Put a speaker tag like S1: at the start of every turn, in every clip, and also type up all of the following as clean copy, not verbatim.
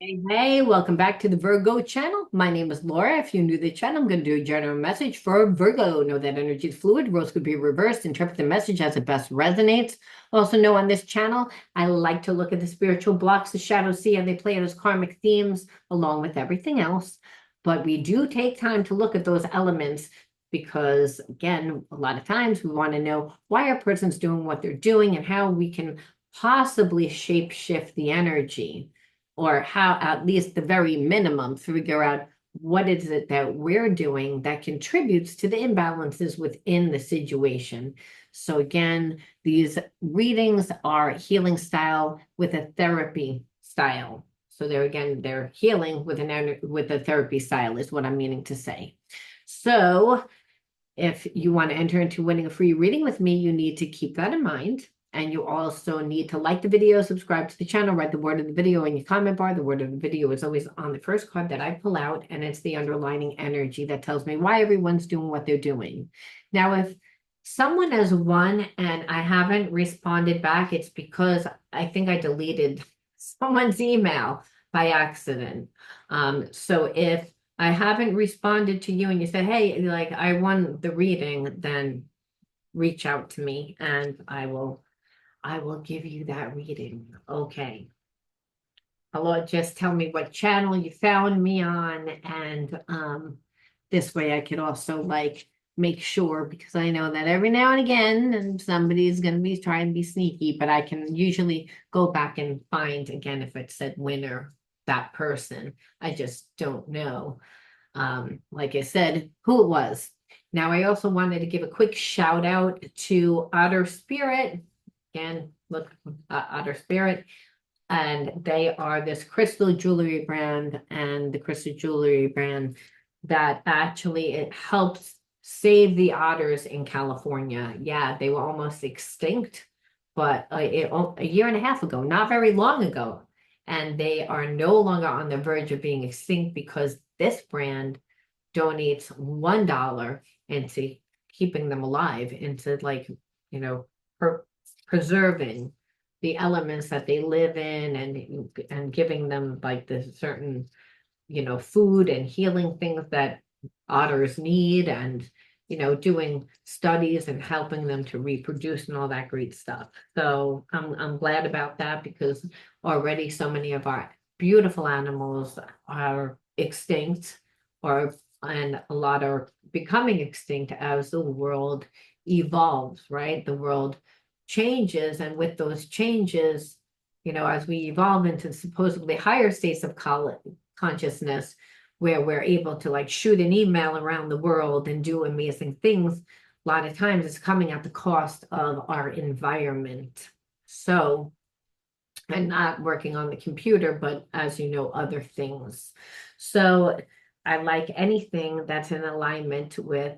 S1: Hey, welcome back to the Virgo channel. My name is Laura. If you're new to the channel, I'm going to do a general message for Virgo. Know that energy is fluid, roles could be reversed, interpret the message as it best resonates. Also know on this channel, I like to look at the spiritual blocks, the shadows, see how they play out as karmic themes, along with everything else. But we do take time to look at those elements because, again, a lot of times we want to know why a person's doing what they're doing and how we can possibly shape shift the energy, or how at least the very minimum figure out what is it that we're doing that contributes to the imbalances within the situation. So again, these readings are healing style with a therapy style. So they're healing with with a therapy style is what I'm meaning to say. So if you want to enter into winning a free reading with me, you need to keep that in mind. And you also need to like the video, subscribe to the channel, write the word of the video in your comment bar. The word of the video is always on the first card that I pull out, and it's the underlining energy that tells me why everyone's doing what they're doing. Now, if someone has won and I haven't responded back, it's because I think I deleted someone's email by accident. So if I haven't responded to you and you said, hey, like I won the reading, then reach out to me and I will give you that reading. Okay. Hello, just tell me what channel you found me on, and this way I could also like make sure, because I know that every now and again and somebody's going to be trying to be sneaky, but I can usually go back and find again if it said winner, that person. I just don't know, like I said, who it was. Now, I also wanted to give a quick shout out to Otter Spirit. Again, look, Otter Spirit. And they are this crystal jewelry brand, and the crystal jewelry brand that actually it helps save the otters in California. Yeah, they were almost extinct, but a year and a half ago, not very long ago. And they are no longer on the verge of being extinct because this brand donates $1 into keeping them alive, into like, you know, per preserving the elements that they live in, and giving them like the certain, food and healing things that otters need, and doing studies and helping them to reproduce and all that great stuff. So I'm glad about that, because already so many of our beautiful animals are extinct, or and a lot are becoming extinct as the world evolves, right? The world changes, and with those changes, as we evolve into supposedly higher states of consciousness, where we're able to like shoot an email around the world and do amazing things, a lot of times it's coming at the cost of our environment. So, and not working on the computer, but as you know, other things. So I like anything that's in alignment with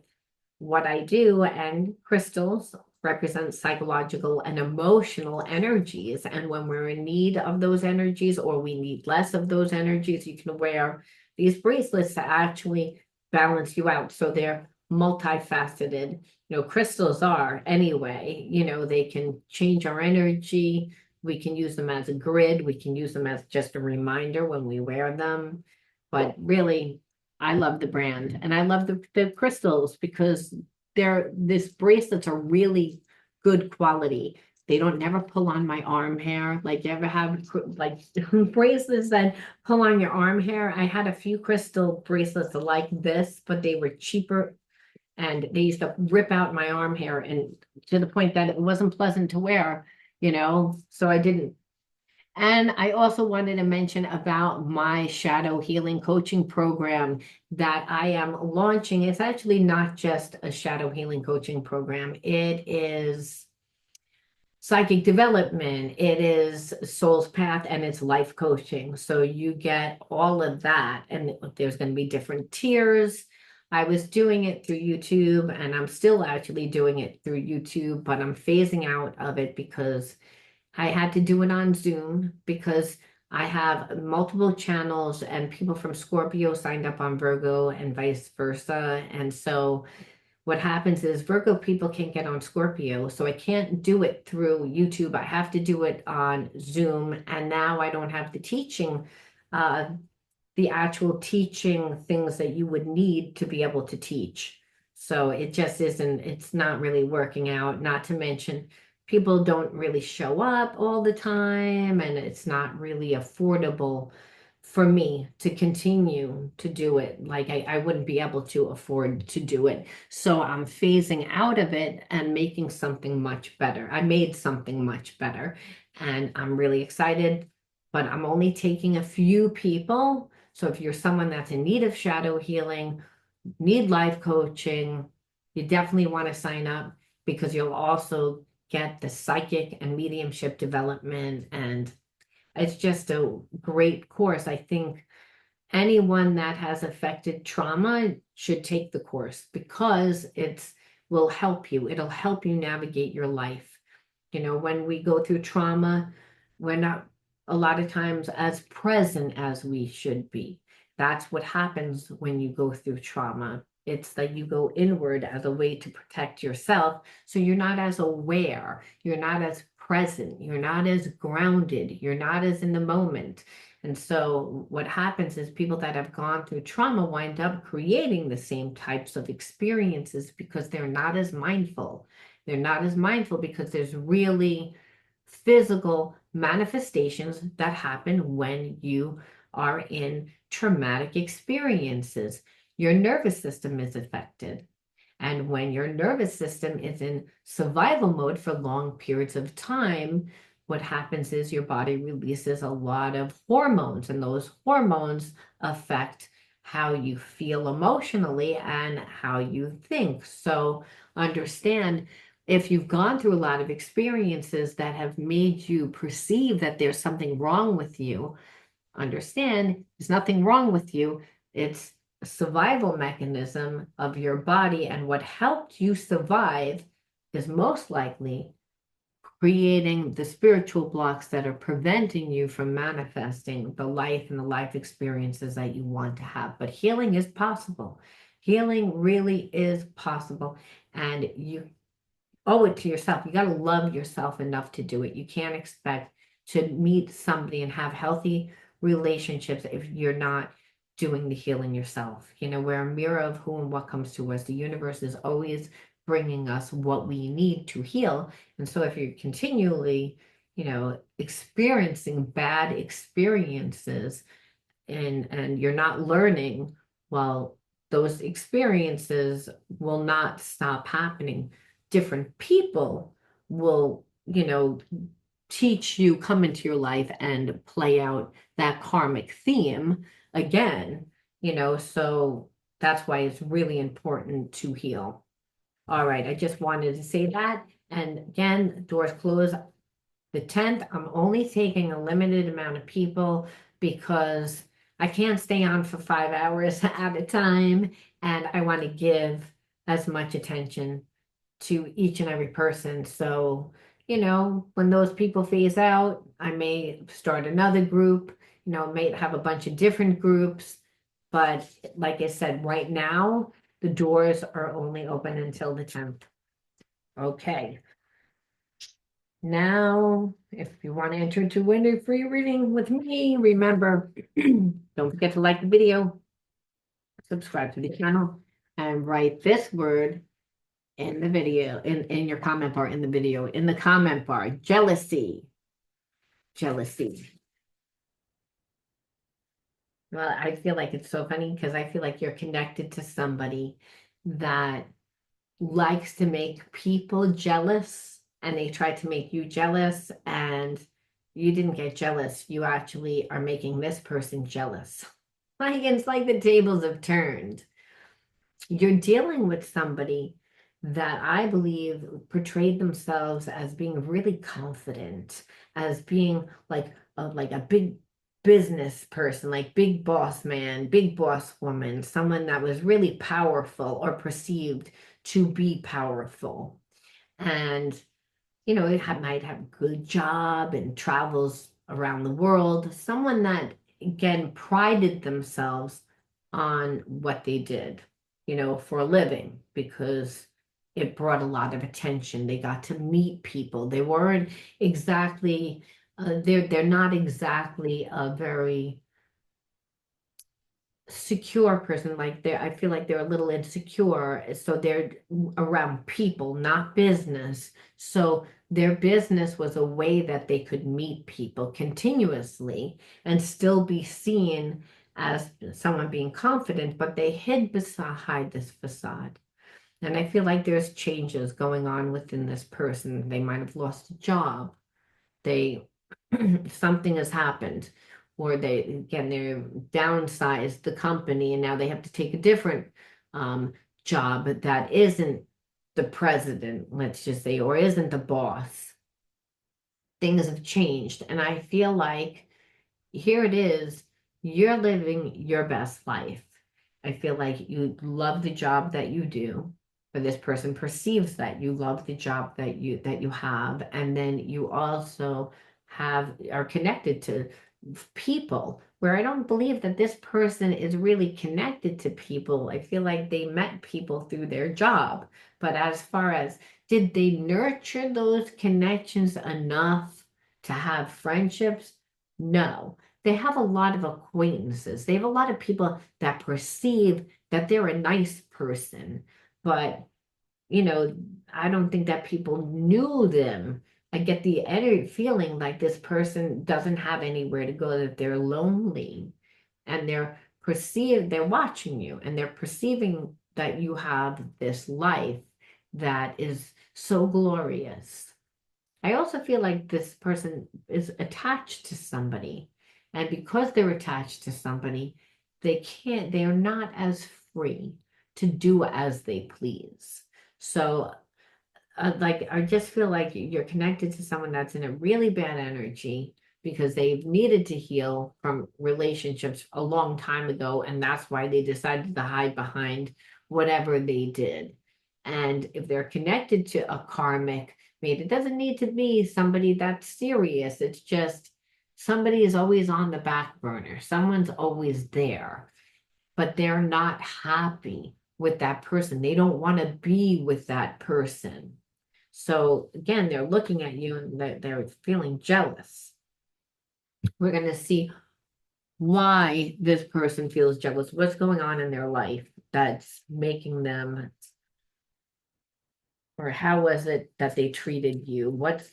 S1: what I do, and crystals represent psychological and emotional energies. And when we're in need of those energies, or we need less of those energies, you can wear these bracelets to actually balance you out. So they're multifaceted. Crystals are anyway, they can change our energy. We can use them as a grid. We can use them as just a reminder when we wear them. But really, I love the brand, and I love the crystals because these bracelets are really good quality. They don't never pull on my arm hair. Like, you ever have like bracelets that pull on your arm hair? I had a few crystal bracelets like this, but they were cheaper, and they used to rip out my arm hair, and to the point that it wasn't pleasant to wear, so I didn't. And I also wanted to mention about my shadow healing coaching program that I am launching. It's actually not just a shadow healing coaching program. It is psychic development, it is soul's path, and it's life coaching. So you get all of that, and there's going to be different tiers. I was doing it through YouTube, and I'm still actually doing it through YouTube, but I'm phasing out of it because I had to do it on Zoom, because I have multiple channels, and people from Scorpio signed up on Virgo and vice versa. And so what happens is Virgo people can't get on Scorpio, so I can't do it through YouTube. I have to do it on Zoom. And now I don't have the teaching uh, the actual teaching things that you would need to be able to teach. So it just isn't, it's not really working out, not to mention people don't really show up all the time, and it's not really affordable for me to continue to do it. Like I wouldn't be able to afford to do it. So I'm phasing out of it and making something much better. I made something much better, and I'm really excited, but I'm only taking a few people. So if you're someone that's in need of shadow healing, need life coaching, you definitely want to sign up, because you'll also get the psychic and mediumship development. And it's just a great course. I think anyone that has affected trauma should take the course, because it's will help you. It'll help you navigate your life. You know, when we go through trauma, we're not a lot of times as present as we should be. That's what happens when you go through trauma. It's that you go inward as a way to protect yourself. So you're not as aware, you're not as present, you're not as grounded, you're not as in the moment. And so what happens is people that have gone through trauma wind up creating the same types of experiences, because they're not as mindful. They're not as mindful because there's really physical manifestations that happen when you are in traumatic experiences. Your nervous system is affected. And when your nervous system is in survival mode for long periods of time, what happens is your body releases a lot of hormones, and those hormones affect how you feel emotionally and how you think. So understand, if you've gone through a lot of experiences that have made you perceive that there's something wrong with you, understand there's nothing wrong with you. It's a survival mechanism of your body, and what helped you survive is most likely creating the spiritual blocks that are preventing you from manifesting the life and the life experiences that you want to have. But healing is possible. Healing really is possible, and you owe it to yourself. You got to love yourself enough to do it. You can't expect to meet somebody and have healthy relationships if you're not doing the healing yourself. You know, we're a mirror of who and what comes to us. The universe is always bringing us what we need to heal. And so if you're continually, experiencing bad experiences, and you're not learning, well, those experiences will not stop happening. Different people will, teach you, come into your life and play out that karmic theme again, so that's why it's really important to heal. All right, I just wanted to say that. And again, doors close the 10th. I'm only taking a limited amount of people, because I can't stay on for 5 hours at a time, and I want to give as much attention to each and every person. So, when those people phase out, I may start another group, may have a bunch of different groups. But like I said, right now, the doors are only open until the 10th. Okay. Now, if you want to enter into a free reading with me, remember, don't forget to like the video, subscribe to the channel, and write this word in the video, in your comment bar, in the video, in the comment bar: jealousy. Jealousy. Well, I feel like it's so funny, because I feel like you're connected to somebody that likes to make people jealous, and they try to make you jealous, and you didn't get jealous. You actually are making this person jealous. Like, it's like the tables have turned. You're dealing with somebody that I believe portrayed themselves as being really confident, as being like a big business person, like big boss man, big boss woman, someone that was really powerful or perceived to be powerful. And, it might have a good job and travels around the world. Someone that, again, prided themselves on what they did, for a living, because it brought a lot of attention. They got to meet people. They weren't exactly, they're not exactly a very secure person. Like I feel like they're a little insecure. So they're around people, not business. So their business was a way that they could meet people continuously and still be seen as someone being confident, but they hid behind this facade. And I feel like there's changes going on within this person. They might have lost a job. They something has happened, or they're downsized the company and now they have to take a different um, job that isn't the president, let's just say, or isn't the boss. Things have changed, and I feel like here it is, you're living your best life. I feel like you love the job that you do, or this person perceives that you love the job that you have, and then you also are connected to people where I don't believe that this person is really connected to people. I feel like they met people through their job. But as far as did they nurture those connections enough to have friendships? No. They have a lot of acquaintances. They have a lot of people that perceive that they're a nice person, but you know, I don't think that people knew them. I get the feeling like this person doesn't have anywhere to go, that they're lonely and they're watching you and they're perceiving that you have this life that is so glorious. I also feel like this person is attached to somebody. And because they're attached to somebody, they are not as free to do as they please. So, like, I just feel like you're connected to someone that's in a really bad energy because they've needed to heal from relationships a long time ago. And that's why they decided to hide behind whatever they did. And if they're connected to a karmic, maybe it doesn't need to be somebody that's serious. It's just somebody is always on the back burner. Someone's always there, but they're not happy with that person. They don't want to be with that person. So again, they're looking at you and they're feeling jealous. We're going to see why this person feels jealous. What's going on in their life that's making them, or how was it that they treated you? What's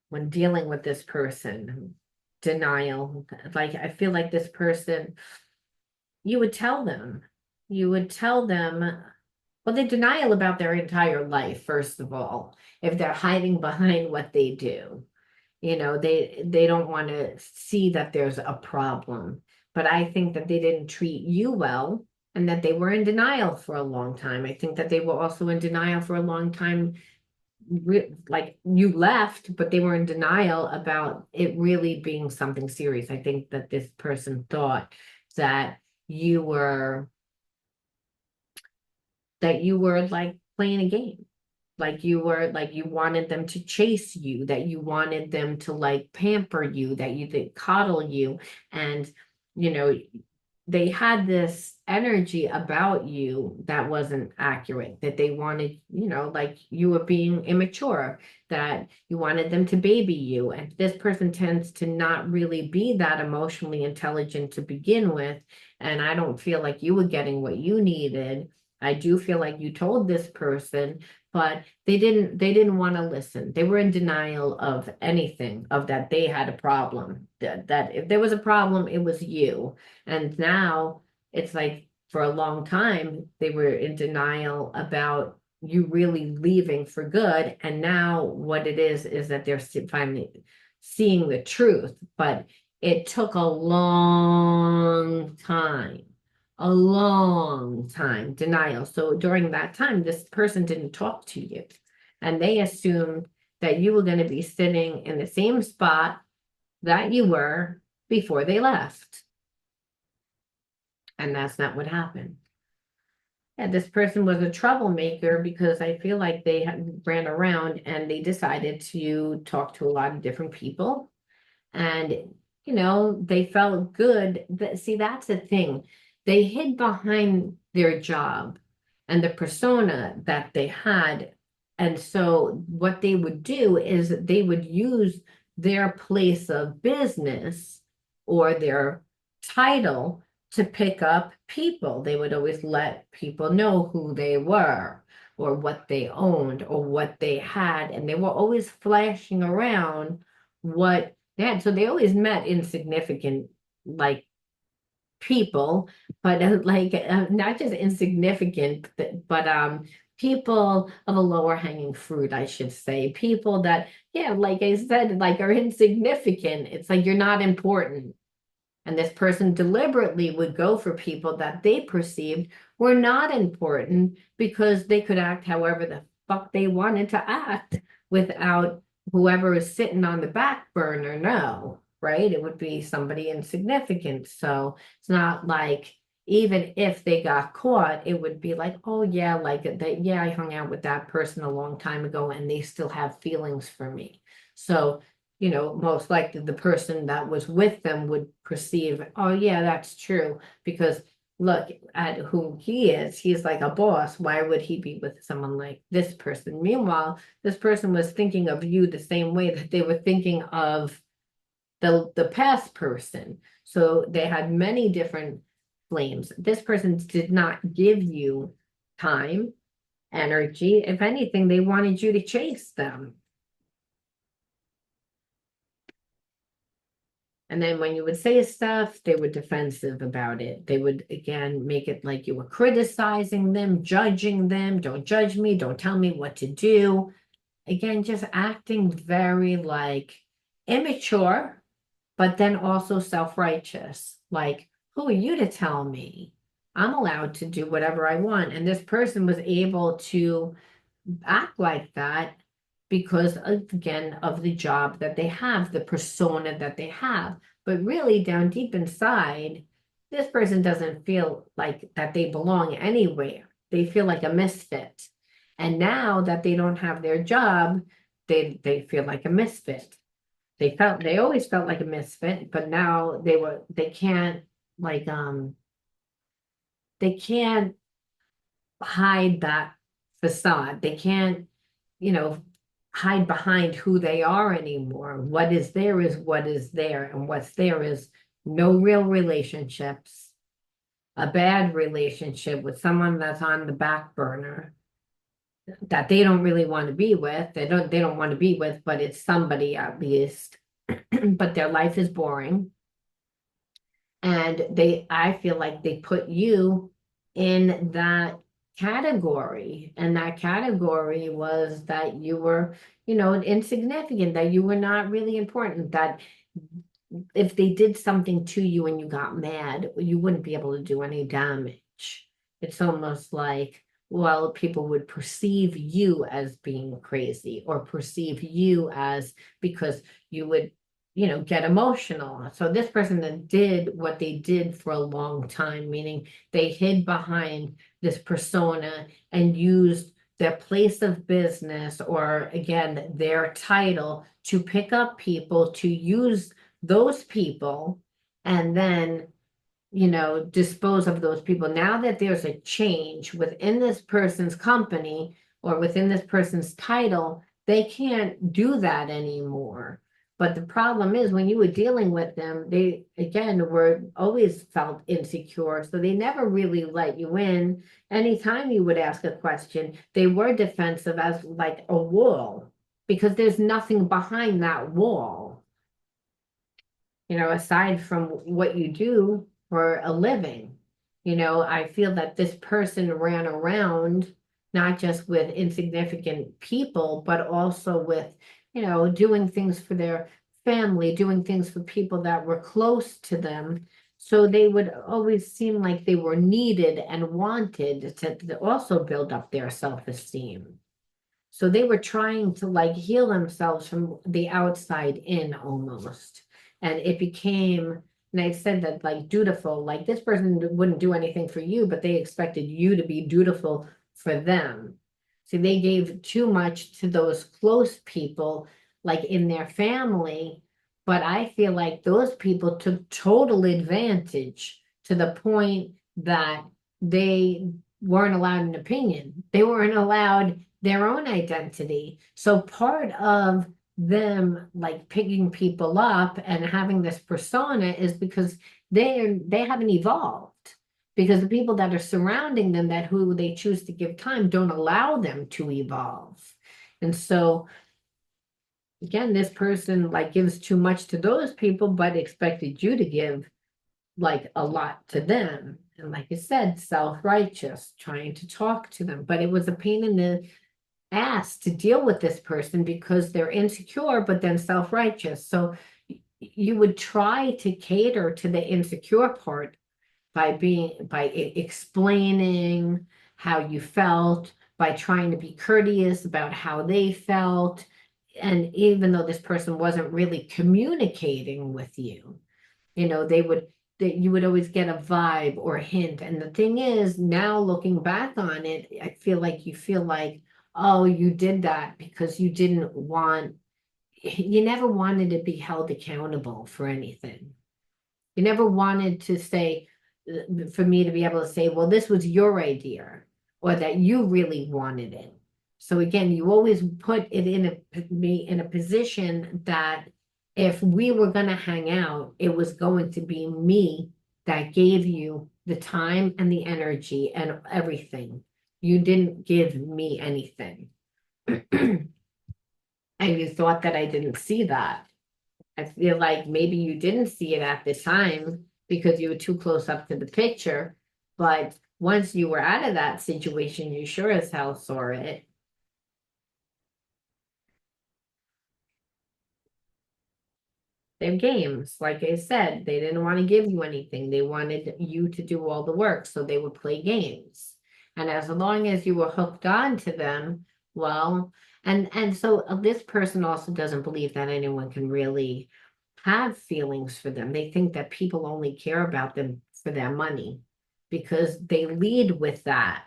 S1: when dealing with this person? Denial. Like, I feel like this person, you would tell them, you would tell them, well, they denial about their entire life, first of all, if they're hiding behind what they do. They don't want to see that there's a problem. But I think that they didn't treat you well and that they were in denial for a long time. I think that they were also in denial for a long time. Like, you left, but they were in denial about it really being something serious. I think that this person thought that you were like playing a game, like you wanted them to chase you, that you wanted them to like pamper you, that you did coddle you. And you know they had this energy about you that wasn't accurate, that they wanted, like you were being immature, that you wanted them to baby you. And this person tends to not really be that emotionally intelligent to begin with. And I don't feel like you were getting what you needed. I do feel like you told this person, but they didn't want to listen. They were in denial of anything, of that they had a problem, that if there was a problem, it was you. And now it's like for a long time, they were in denial about you really leaving for good. And now what it is that they're finally seeing the truth. But it took a long time denial. So during that time, this person didn't talk to you. And they assumed that you were going to be sitting in the same spot that you were before they left. And that's not what happened. And this person was a troublemaker because I feel like they ran around and they decided to talk to a lot of different people. And, they felt good. See, that's the thing. They hid behind their job and the persona that they had. And so what they would do is they would use their place of business or their title to pick up people. They would always let people know who they were or what they owned or what they had. And they were always flashing around what they had. So they always met insignificant, like, people, but not just insignificant, but people of a lower hanging fruit, I should say. People that, yeah, like I said, like are insignificant. It's like you're not important. And this person deliberately would go for people that they perceived were not important because they could act however the fuck they wanted to act without whoever is sitting on the back burner. No, right? It would be somebody insignificant. So it's not like even if they got caught, it would be like, oh yeah, like that, yeah, I hung out with that person a long time ago and they still have feelings for me. So most likely the person that was with them would perceive, oh yeah, that's true. Because look at who he is. He's like a boss. Why would he be with someone like this person? Meanwhile, this person was thinking of you the same way that they were thinking of the past person. So they had many different flames. This person did not give you time, energy. If anything, they wanted you to chase them. And then when you would say stuff, they were defensive about it. They would, again, make it like you were criticizing them, judging them. Don't judge me. Don't tell me what to do. Again, just acting very like immature, but then also self-righteous. Like, who are you to tell me? I'm allowed to do whatever I want. And this person was able to act like that because, again, of the job that they have, the persona that they have. But really, down deep inside, this person doesn't feel like that they belong anywhere. They feel like a misfit. And now that they don't have their job, they feel like a misfit. They always felt like a misfit, but now they can't, like, they can't hide that facade. They can't, you know, hide behind who they are anymore. What is there is what is there, and what's there is no real relationships, a bad relationship with someone that's on the back burner that they don't really want to be with. They don't want to be with, but it's somebody at least. But their life is boring. And I feel like they put you in that category. And that category was that you were, insignificant, that you were not really important, that if they did something to you and you got mad, you wouldn't be able to do any damage. It's almost like, well, people would perceive you as being crazy or perceive you as, because you would, get emotional. So this person that did what they did for a long time, meaning they hid behind this persona and used their place of business or, again, their title to pick up people, to use those people, and then dispose of those people. Now that there's a change within this person's company or within this person's title, they can't do that anymore. But the problem is when you were dealing with them, they, again, were always felt insecure. So they never really let you in. Anytime you would ask a question, they were defensive as like a wall because there's nothing behind that wall, aside from what you do for a living. I feel that this person ran around not just with insignificant people, but also with, doing things for their family, doing things for people that were close to them. So they would always seem like they were needed and wanted to also build up their self-esteem. So they were trying to like heal themselves from the outside in almost. And it became, and I said that like dutiful, like this person wouldn't do anything for you, but they expected you to be dutiful for them. See, they gave too much to those close people, like in their family. But I feel like those people took total advantage to the point that they weren't allowed an opinion. They weren't allowed their own identity. So part of them like picking people up and having this persona is because they haven't evolved. Because the people that are surrounding them, that who they choose to give time, don't allow them to evolve. And so again, this person like gives too much to those people, but expected you to give like a lot to them. And like I said, self-righteous, trying to talk to them. But it was a pain in the ass to deal with this person because they're insecure, but then self-righteous. So you would try to cater to the insecure part by explaining how you felt, by trying to be courteous about how they felt. And even though this person wasn't really communicating with you, they would that you would always get a vibe or a hint. And the thing is, now looking back on it, I feel like you feel like, oh, you did that because you never wanted to be held accountable for anything. You never wanted to say, for me to be able to say, well, this was your idea, or that you really wanted it. So again, you always put it me in a position that if we were going to hang out, it was going to be me that gave you the time and the energy and everything. You didn't give me anything. And you thought that I didn't see that. I feel like maybe you didn't see it at the time because you were too close up to the picture. But once you were out of that situation, you sure as hell saw it. They're games. Like I said, they didn't want to give you anything. They wanted you to do all the work, so they would play games. And as long as you were hooked on to them, well, and so this person also doesn't believe that anyone can really have feelings for them. They think that people only care about them for their money because they lead with that.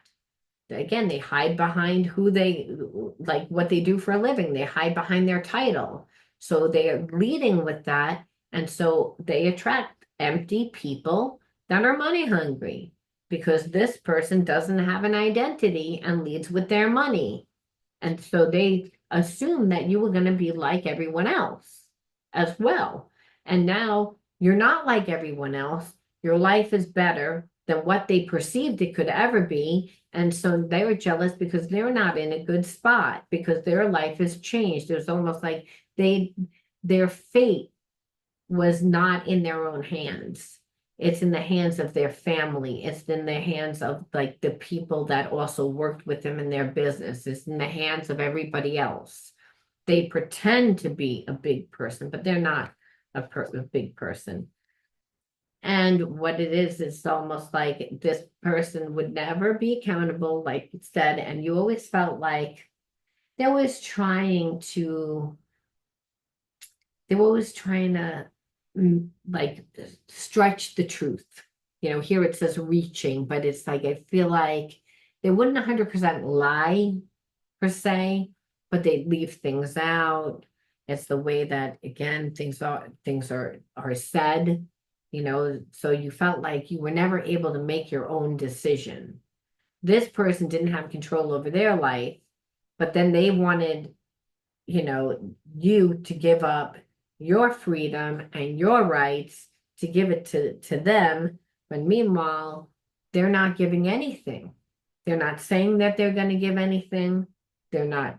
S1: Again, they hide behind who they like, what they do for a living. They hide behind their title. So they are leading with that. And so they attract empty people that are money hungry because this person doesn't have an identity and leads with their money. And so they assume that you were going to be like everyone else as well. And now you're not like everyone else. Your life is better than what they perceived it could ever be. And so they were jealous because they're not in a good spot because their life has changed. It's almost like their fate was not in their own hands. It's in the hands of their family. It's in the hands of like the people that also worked with them in their business. It's in the hands of everybody else. They pretend to be a big person, but they're not a big person. And what it is, it's almost like this person would never be accountable, like you said, and you always felt like they were always trying to they were always trying to like stretch the truth. Here it says reaching, but it's like I feel like they wouldn't 100% lie per se, but they leave things out. It's the way that again things are said, so you felt like you were never able to make your own decision. This person didn't have control over their life, but then they wanted you to give up your freedom and your rights to give it to them. But meanwhile, they're not giving anything. They're not saying that they're going to give anything. They're not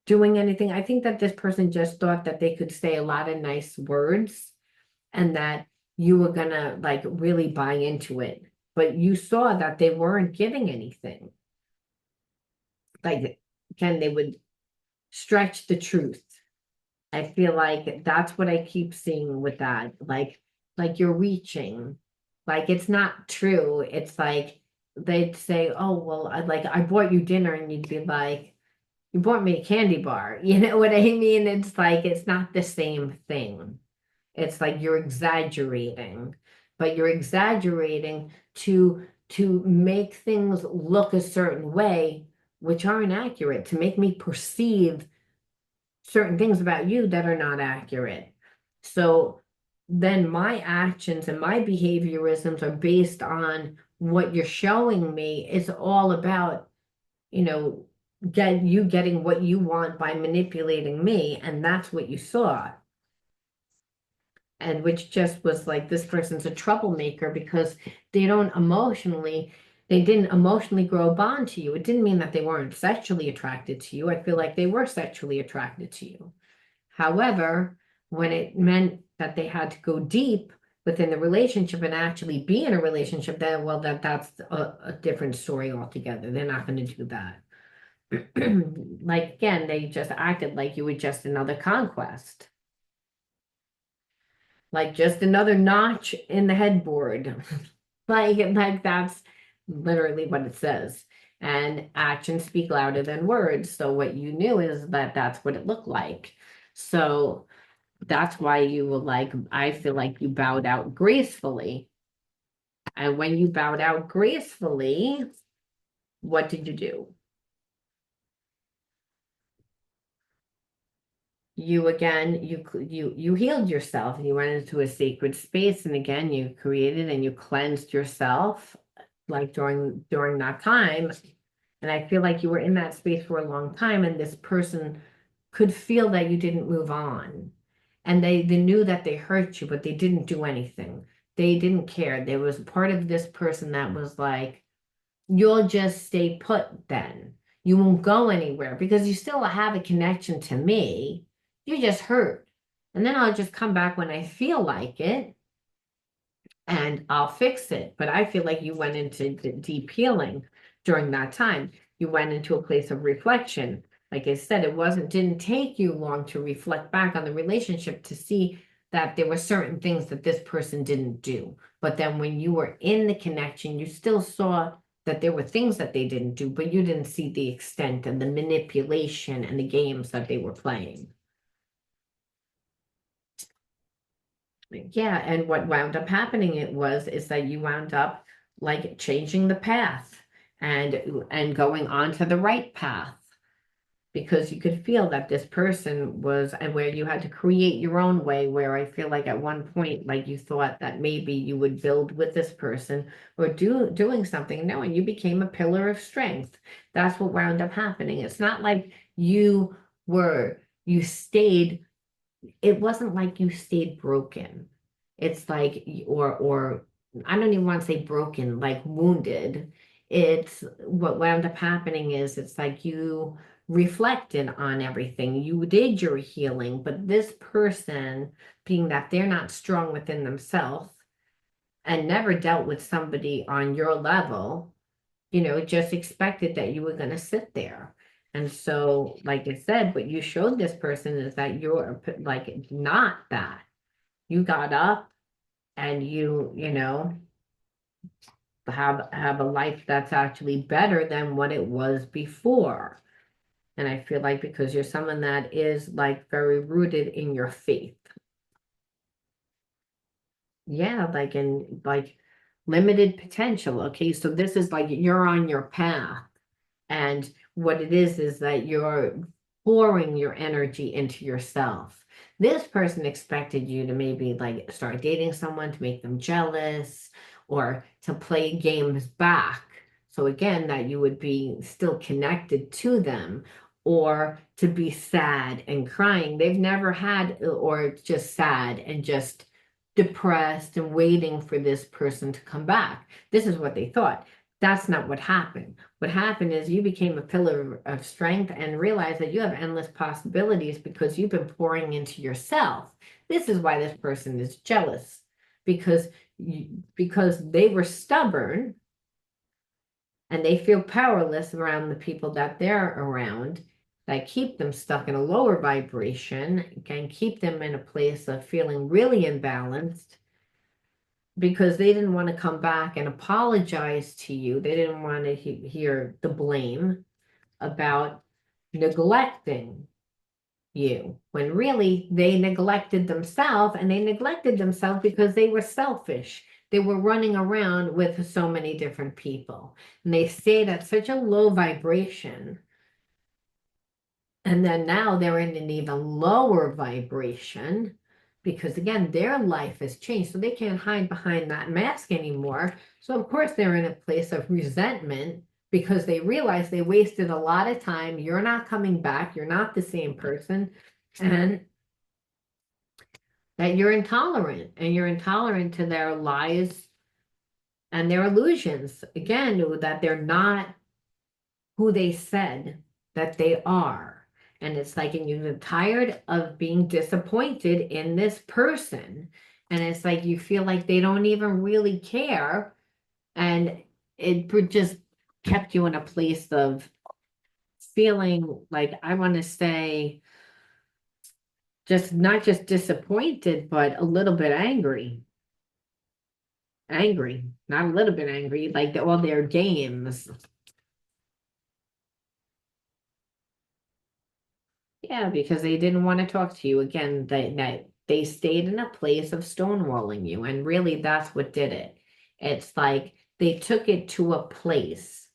S1: doing anything. I think that this person just thought that they could say a lot of nice words and that you were going to like really buy into it. But you saw that they weren't giving anything. Like, again, they would stretch the truth. I feel like that's what I keep seeing with that. Like you're reaching. Like it's not true. It's like they'd say, "Oh, well, I bought you dinner," and you'd be like, "You bought me a candy bar." You know what I mean? It's like it's not the same thing. It's like you're exaggerating, but you're exaggerating to make things look a certain way, which aren't accurate, to make me perceive certain things about you that are not accurate. So then my actions and my behaviorisms are based on what you're showing me. It's all about, you know, getting what you want by manipulating me, and that's what you saw. And which just was like, this person's a troublemaker because they didn't emotionally grow a bond to you. It didn't mean that they weren't sexually attracted to you. I feel like they were sexually attracted to you. However, when it meant that they had to go deep within the relationship and actually be in a relationship, then well, that's a different story altogether. They're not going to do that. Like again, they just acted like you were just another conquest, like just another notch in the headboard. Like that's literally what it says. And actions speak louder than words. So what you knew is that that's what it looked like. So that's why you were like, I feel like you bowed out gracefully. And when you bowed out gracefully, what did you do? You again, you healed yourself and you went into a sacred space. And again, you created and you cleansed yourself like during that time. And I feel like you were in that space for a long time, and this person could feel that you didn't move on. And they knew that they hurt you, but they didn't do anything. They didn't care. There was part of this person that was like, you'll just stay put then. You won't go anywhere because you still have a connection to me. You're just hurt. And then I'll just come back when I feel like it and I'll fix it. But I feel like you went into deep healing during that time. You went into a place of reflection. Like I said, didn't take you long to reflect back on the relationship to see that there were certain things that this person didn't do. But then when you were in the connection, you still saw that there were things that they didn't do, but you didn't see the extent and the manipulation and the games that they were playing. Yeah, and what wound up happening is that you wound up like changing the path and going onto the right path because you could feel that this person was, and where you had to create your own way, where I feel like at one point like you thought that maybe you would build with this person or doing something. No, and you became a pillar of strength. That's what wound up happening. It's not like you stayed, it wasn't like you stayed broken. It's like, or I don't even want to say broken, like wounded. It's what wound up happening is it's like you reflected on everything. You did your healing, but this person, being that they're not strong within themselves and never dealt with somebody on your level, just expected that you were going to sit there. And so, like I said, what you showed this person is that you're like not that. You got up and have a life that's actually better than what it was before. And I feel like because you're someone that is like very rooted in your faith. Yeah, like in like limited potential. Okay, so this is like you're on your path. And what it is that you're pouring your energy into yourself. This person expected you to maybe like start dating someone to make them jealous or to play games back. So again, that you would be still connected to them or to be sad and crying. They've never had, or just sad and just depressed and waiting for this person to come back. This is what they thought. That's not what happened. What happened is you became a pillar of strength and realized that you have endless possibilities because you've been pouring into yourself. This is why this person is jealous because because they were stubborn and they feel powerless around the people that they're around that keep them stuck in a lower vibration, can keep them in a place of feeling really imbalanced because they didn't want to come back and apologize to you. They didn't want to hear the blame about neglecting you when really they neglected themselves, and they neglected themselves because they were selfish. They were running around with so many different people and they stayed at such a low vibration. And then now they're in an even lower vibration because, again, their life has changed. So they can't hide behind that mask anymore. So, of course, they're in a place of resentment because they realize they wasted a lot of time. You're not coming back. You're not the same person. And that you're intolerant, and you're intolerant to their lies and their illusions. Again, that they're not who they said that they are. And it's like, and you're tired of being disappointed in this person. And it's like you feel like they don't even really care. And it just kept you in a place of feeling like, I want to say, just not just disappointed, but a little bit angry. Angry, not a little bit angry, like all their games. Yeah, because they didn't want to talk to you again. They stayed in a place of stonewalling you, and really that's what did it. It's like they took it to a place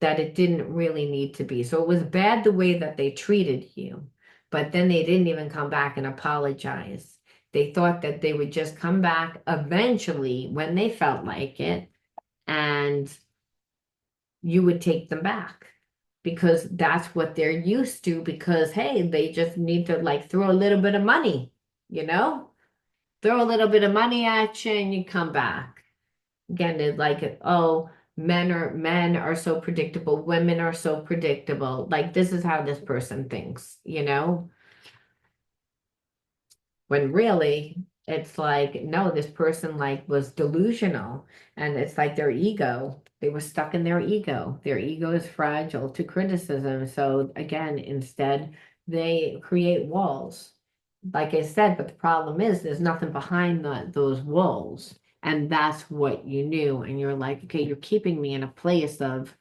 S1: that it didn't really need to be. So it was bad the way that they treated you, but then they didn't even come back and apologize. They thought that they would just come back eventually when they felt like it, and you would take them back because that's what they're used to. Because, hey, they just need to like throw a little bit of money, you know, throw a little bit of money at you and you come back. Again, it's like, oh, men are so predictable, women are so predictable. Like, this is how this person thinks, you know? When really it's like, no, this person like was delusional, and it's like their ego, they were stuck in their ego is fragile to criticism. So again, instead they create walls, like I said, but the problem is there's nothing behind those walls. And that's what you knew, and you're like, okay, you're keeping me in a place of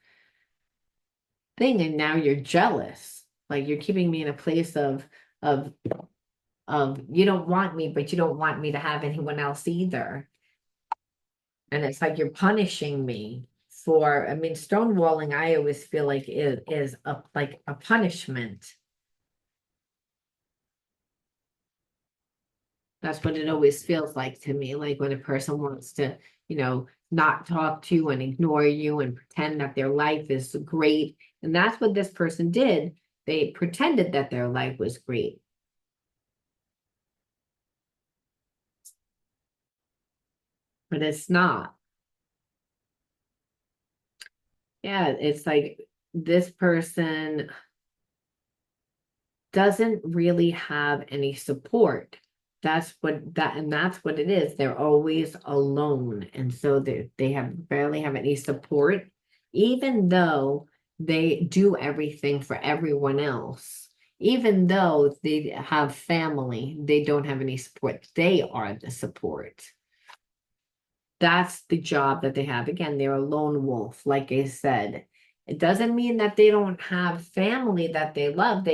S1: thing, and now you're jealous, like you're keeping me in a place of you don't want me, but you don't want me to have anyone else either. And it's like you're punishing me for, I mean, stonewalling, I always feel like is a like a punishment. That's what it always feels like to me, like when a person wants to, not talk to you and ignore you and pretend that their life is great. And that's what this person did. They pretended that their life was great, but it's not. Yeah, it's like this person doesn't really have any support. That's what it is. They're always alone. And so they have barely have any support, even though they do everything for everyone else. Even though they have family, they don't have any support. They are the support. That's the job that they have. Again, they're a lone wolf, like I said. It doesn't mean that they don't have family that they love,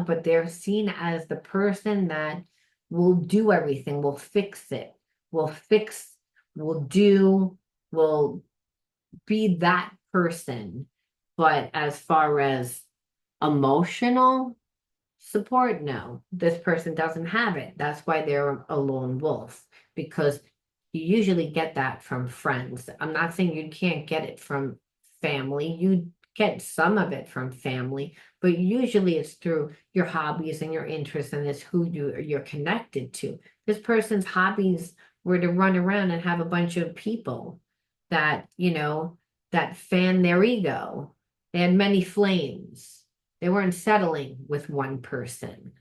S1: but they're seen as the person that will do everything, will fix it, will fix, will do, will be that person. But as far as emotional support, no, this person doesn't have it. That's why they're a lone wolf, because you usually get that from friends. I'm not saying you can't get it from family. You get some of it from family, but usually it's through your hobbies and your interests, and it's who you're connected to. This person's hobbies were to run around and have a bunch of people that, that fan their ego. They had many flames. They weren't settling with one person.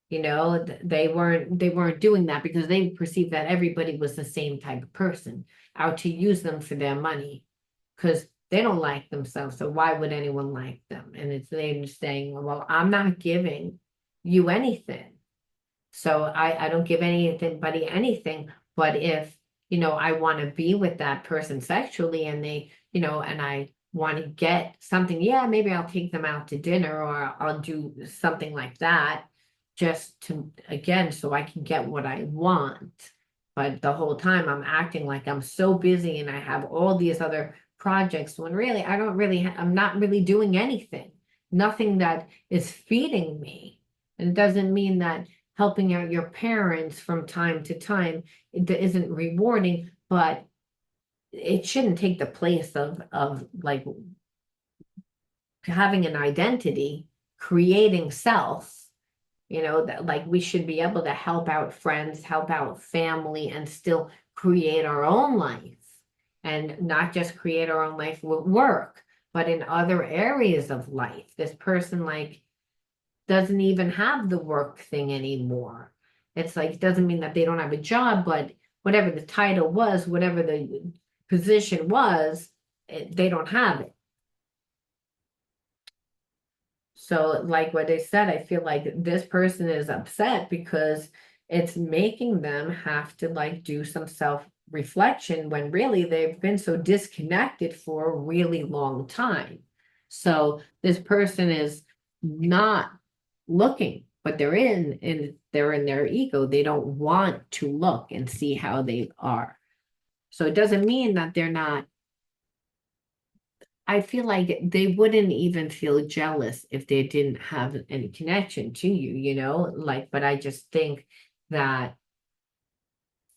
S1: They weren't doing that because they perceived that everybody was the same type of person out to use them for their money, because they don't like themselves. So why would anyone like them? And it's they saying, well, I'm not giving you anything. So I don't give anybody anything. But if, I want to be with that person sexually, and they, and I want to get something, yeah, maybe I'll take them out to dinner, or I'll do something like that, just to, again, so I can get what I want. But the whole time I'm acting like I'm so busy and I have all these other projects, when really I don't really, I'm not really doing anything, nothing that is feeding me. And it doesn't mean that helping out your parents from time to time it isn't rewarding, but it shouldn't take the place of like having an identity, creating self, that like we should be able to help out friends, help out family, and still create our own life. And not just create our own life with work, but in other areas of life. This person like doesn't even have the work thing anymore. It's like, it doesn't mean that they don't have a job, but whatever the title was, whatever the position was, they don't have it. So, like what I said, I feel like this person is upset because it's making them have to like do some self-reflection when really they've been so disconnected for a really long time. So this person is not looking, but they're in their ego. They don't want to look and see how they are. So it doesn't mean that they're not. I feel like they wouldn't even feel jealous if they didn't have any connection to you, like, but I just think that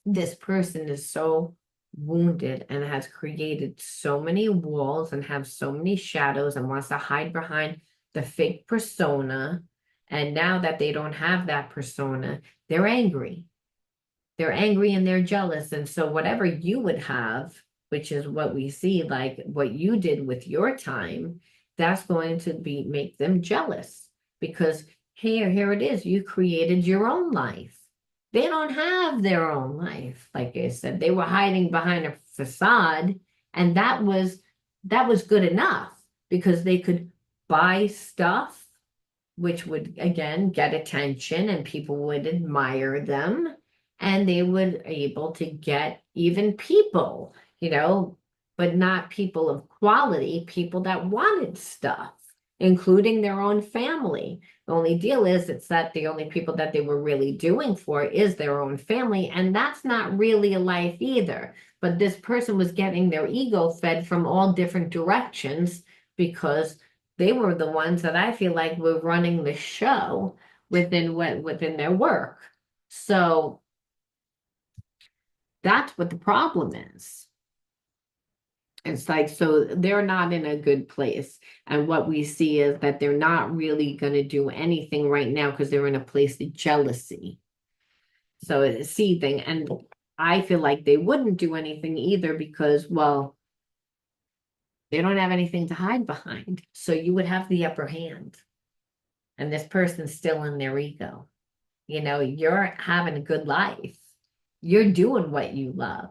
S1: this person is so wounded and has created so many walls and have so many shadows and wants to hide behind the fake persona. And now that they don't have that persona, they're angry. They're angry and they're jealous. And so whatever you would have, which is what we see, like what you did with your time, that's going to be make them jealous because here it is. You created your own life. They don't have their own life. Like I said, they were hiding behind a facade, and that was good enough because they could buy stuff which would again get attention and people would admire them and they would able to get even people, but not people of quality, people that wanted stuff, including their own family. The only deal is it's that the only people that they were really doing for is their own family, and that's not really a life either. But this person was getting their ego fed from all different directions because they were the ones that I feel like were running the show within their work. So that's what the problem is. It's like, so they're not in a good place. And what we see is that they're not really going to do anything right now because they're in a place of jealousy. So it's seething. And I feel like they wouldn't do anything either because, well, they don't have anything to hide behind. So you would have the upper hand. And this person's still in their ego. You're having a good life. You're doing what you love.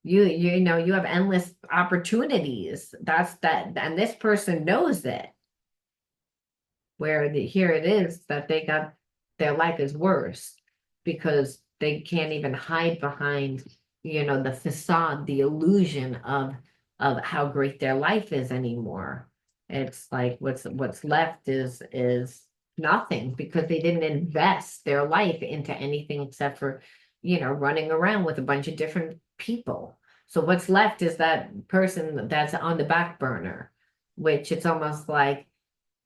S1: You have endless opportunities. That's that, and this person knows it. Here it is that they got their life is worse because they can't even hide behind, the facade, the illusion of how great their life is anymore. It's like what's left is nothing because they didn't invest their life into anything except for, running around with a bunch of different people. So what's left is that person that's on the back burner, which it's almost like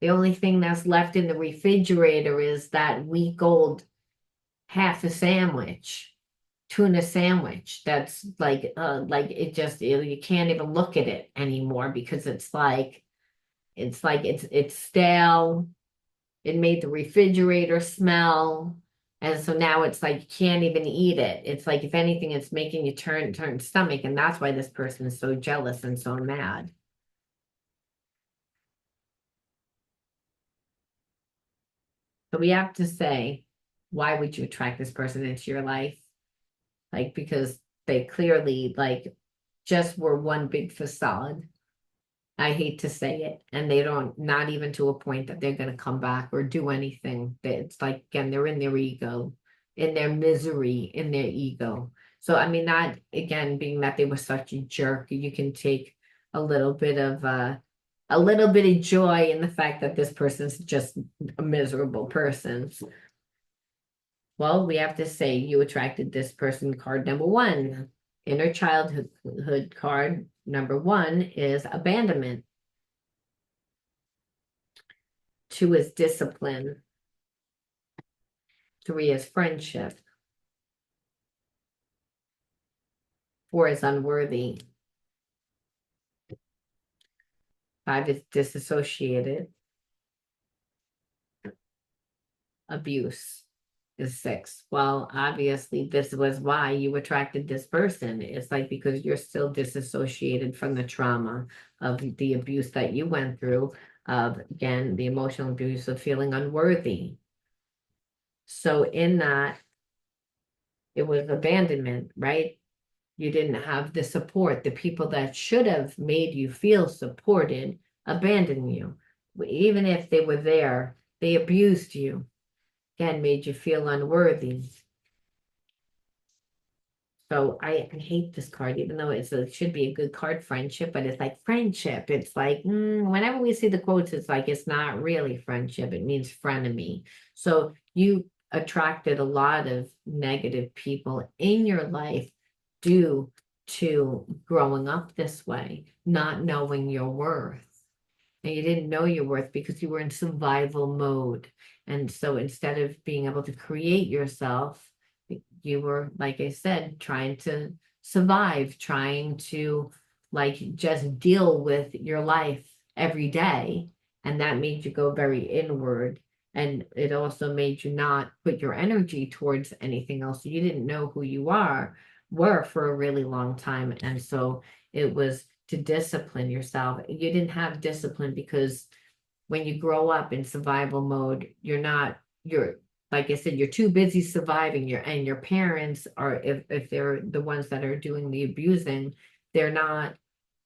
S1: the only thing that's left in the refrigerator is that week old half a sandwich, tuna sandwich. That's like it just you can't even look at it anymore because it's stale. It made the refrigerator smell. And so now it's like you can't even eat it. It's like if anything, it's making you turn stomach, and that's why this person is so jealous and so mad. So we have to say, why would you attract this person into your life? Like, because they clearly like just were one big facade. I hate to say it. And they don't, not even to a point that they're going to come back or do anything. It's like, again, they're in their ego, in their misery, in their ego. So, I mean, not again, being that they were such a jerk, you can take a little bit of, a little bit of joy in the fact that this person's just a miserable person. Well, we have to say you attracted this person. Card number one, inner childhood card number one is abandonment. Two is discipline. Three is friendship. Four is unworthy. 5 is disassociated. Abuse is 6. Well, obviously, this was why you attracted this person. It's like because you're still disassociated from the trauma of the abuse that you went through, of again, the emotional abuse of feeling unworthy. So, in that, it was abandonment, right? You didn't have the support. The people that should have made you feel supported abandoned you. Even if they were there, they abused you, again, made you feel unworthy. So I hate this card, even though it should be a good card, friendship, but it's like friendship. It's like, whenever we see the quotes, it's like, it's not really friendship. It means frenemy. So you attracted a lot of negative people in your life due to growing up this way, not knowing your worth. And you didn't know your worth because you were in survival mode. And so instead of being able to create yourself, you were, like I said, trying to survive, trying to like just deal with your life every day. And that made you go very inward. And it also made you not put your energy towards anything else. You didn't know who you were for a really long time. And so it was to discipline yourself. You didn't have discipline because when you grow up in survival mode, you're like I said, you're too busy surviving. Your parents are, if they're the ones that are doing the abusing, they're not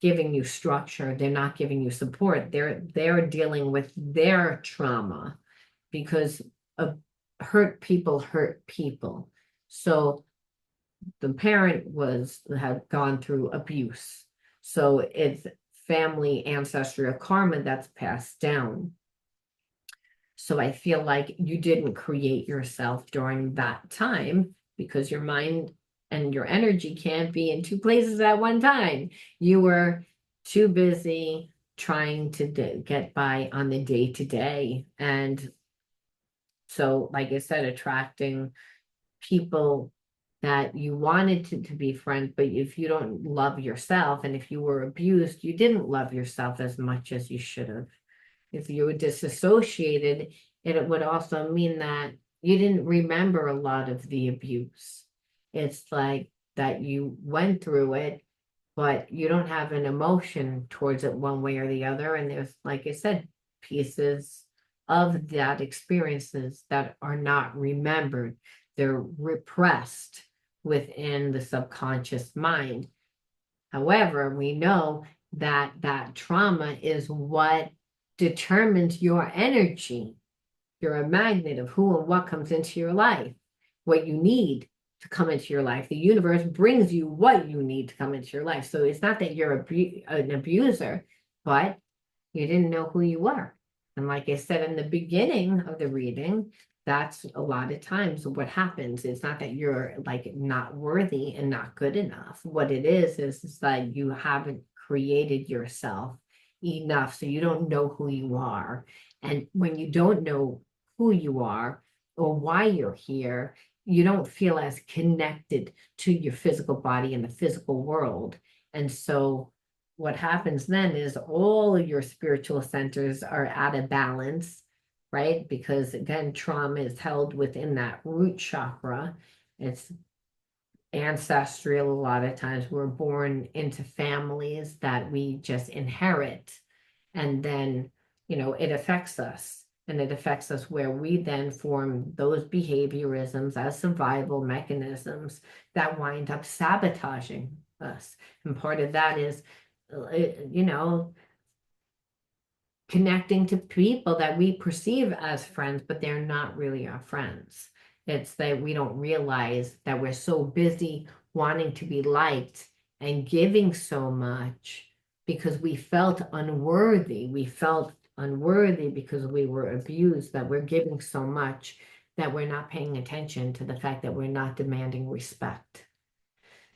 S1: giving you structure, they're not giving you support. They're dealing with their trauma because of hurt people hurt people. So the parent had gone through abuse. So it's family ancestral karma that's passed down. So I feel like you didn't create yourself during that time because your mind and your energy can't be in two places at one time. You were too busy trying to get by on the day to day. And so, like I said, attracting people that you wanted to be friends, but if you don't love yourself and if you were abused, you didn't love yourself as much as you should have. If you were disassociated, it would also mean that you didn't remember a lot of the abuse. It's like that you went through it, but you don't have an emotion towards it one way or the other. And there's, like I said, pieces of that experiences that are not remembered. They're repressed within the subconscious mind. However, we know that that trauma is what determines your energy. You're a magnet of who and what comes into your life, what you need to come into your life. The universe brings you what you need to come into your life. So it's not that you're an abuser, but you didn't know who you were. And like I said in the beginning of the reading, that's a lot of times what happens. It's not that you're like not worthy and not good enough. What it is that you haven't created yourself enough. So you don't know who you are. And when you don't know who you are or why you're here, you don't feel as connected to your physical body and the physical world. And so what happens then is all of your spiritual centers are out of balance, right? Because again, trauma is held within that root chakra. It's ancestral. A lot of times we're born into families that we just inherit. And then, it affects us. And it affects us where we then form those behaviorisms as survival mechanisms that wind up sabotaging us. And part of that is connecting to people that we perceive as friends, but they're not really our friends. It's that we don't realize that we're so busy wanting to be liked and giving so much because we felt unworthy. We felt unworthy because we were abused, that we're giving so much that we're not paying attention to the fact that we're not demanding respect.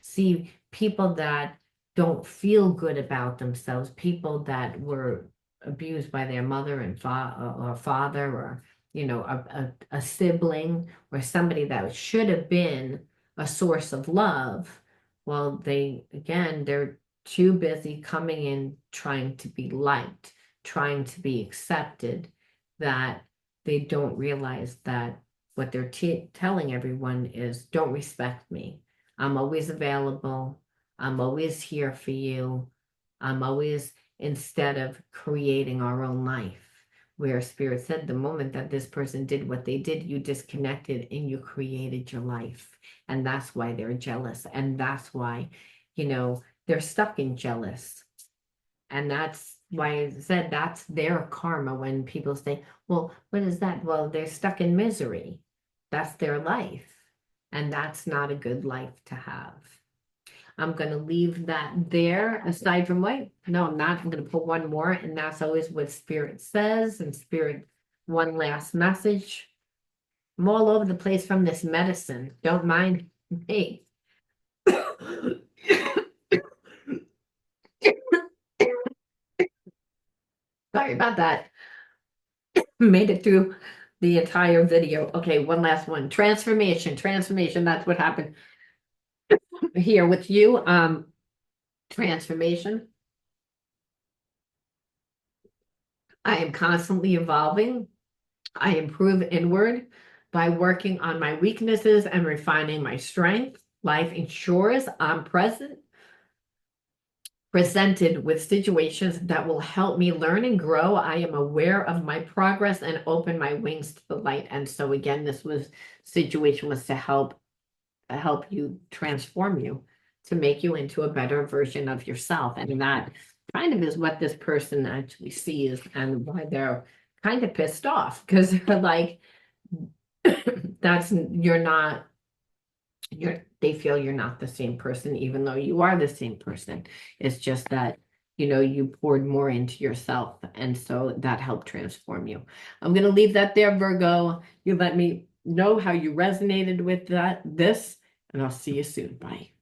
S1: See, people that don't feel good about themselves, people that were abused by their mother and father, or a sibling, or somebody that should have been a source of love. Well, they're too busy coming in trying to be liked. trying to be accepted, that they don't realize that what they're telling everyone is, don't respect me. I'm always available. I'm always here for you. I'm always, instead of creating our own life, where Spirit said the moment that this person did what they did, you disconnected and you created your life. And that's why they're jealous. And that's why, they're stuck in jealous. And that's why I said that's their karma. When people say, well, what is that? Well, they're stuck in misery. That's their life. And that's not a good life to have. I'm going to leave that there. Aside from what? No, I'm not. I'm going to put one more. And that's always what Spirit says. And Spirit, one last message. I'm all over the place from this medicine. Don't mind me. Sorry about that. Made it through the entire video. Okay, one last one. Transformation. That's what happened here with you. Transformation. I am constantly evolving. I improve inward by working on my weaknesses and refining my strength. Life ensures I'm presented with situations that will help me learn and grow. I am aware of my progress and open my wings to the light. And so again, this situation was to help you, transform you, to make you into a better version of yourself. And that kind of is what this person actually sees, and why they're kind of pissed off, because they're like, they feel you're not the same person, even though you are the same person. It's just that, you poured more into yourself. And so that helped transform you. I'm going to leave that there, Virgo. You let me know how you resonated with this, and I'll see you soon. Bye.